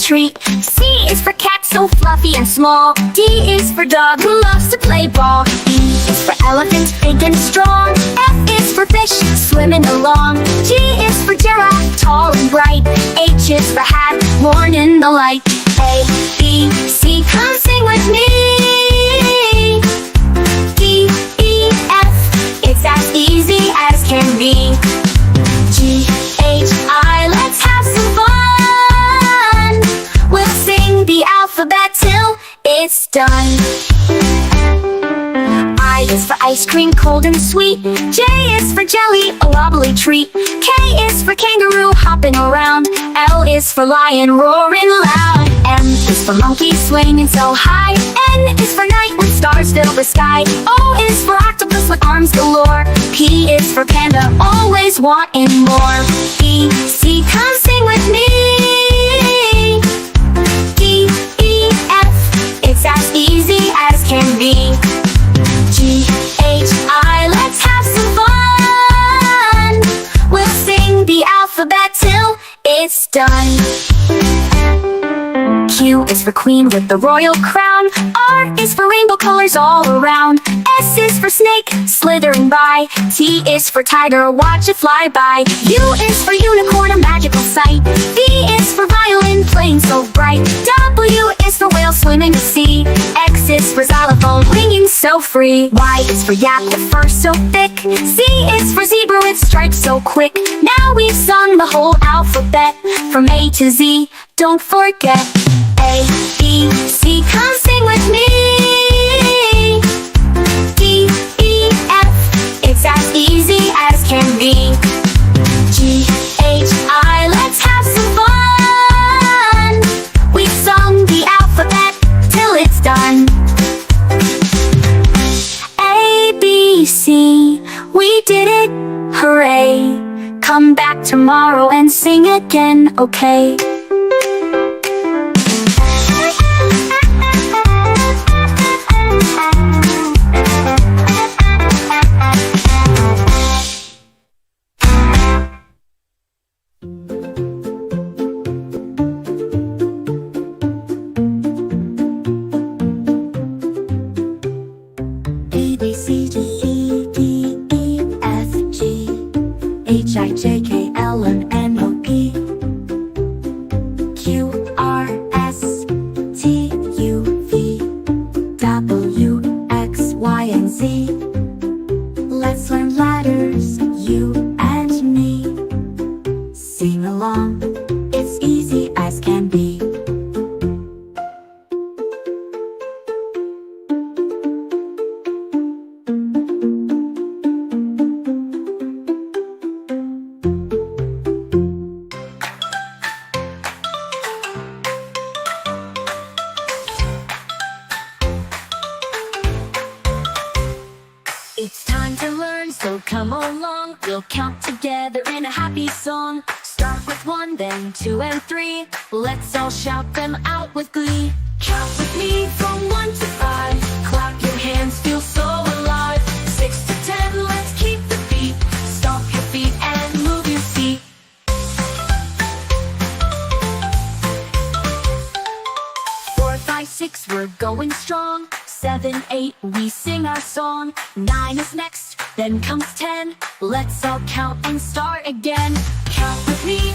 treat. C is for cat, so fluffy and small. D is for dog who loves to play ball. E is for elephant, big and strong. F is for fish, swimming along. G is for giraffe, tall and bright. H is for hat, worn in the light. A, B, C, come sing with me. D, E, F, it's as easy as can be. G, H, I, let's have some fun. We'll sing the alphabet till it's done. I is for ice cream, cold and sweet. J is for jelly, a wobbly treat. K is for kangaroo, hopping around. L is for lion, roaring loud. M is for monkey, swinging so high. N is for night when stars fill the sky. O is for octopus with arms galore. P is for panda, always wanting more. E, C, come sing with me. D, E, F, it's as easy as can be. G, H, I, let's have some fun. We'll sing the alphabet till it's done. Q is for queen with the royal crown. R is for rainbow colors all around. S is for snake, slithering by. T is for tiger, watch it fly by. U is for unicorn, a magical sight. V is for violin, playing so bright. W is for whale, swimming the sea. X is for xylophone, ringing so free. Y is for yak, the fur so thick. Z is for zebra with stripes so quick. Now we've sung the whole alphabet from A to Z, don't forget. A, B, C, come sing with me. D, E, F, it's as easy as can be. G, H, I, let's have some fun. We've sung the alphabet till it's done. A, B, C, we did it, hooray. Come back tomorrow and sing again, okay? L and N O P Q R S T U V W X Y and Z. Let's learn letters, you and me. Sing along, it's easy as can be. It's time to learn, so come along. We'll count together in a happy song. Start with 1, then 2 and 3. Let's all shout them out with glee. Count with me from 1 to 5. Clap your hands, feel so alive. 6 to 10, let's keep the beat. Stomp your feet and move your feet. 4, 5, 6, we're going strong. 7, 8, we sing our song. 9 is next, then comes 10. Let's all count and start again. Count with me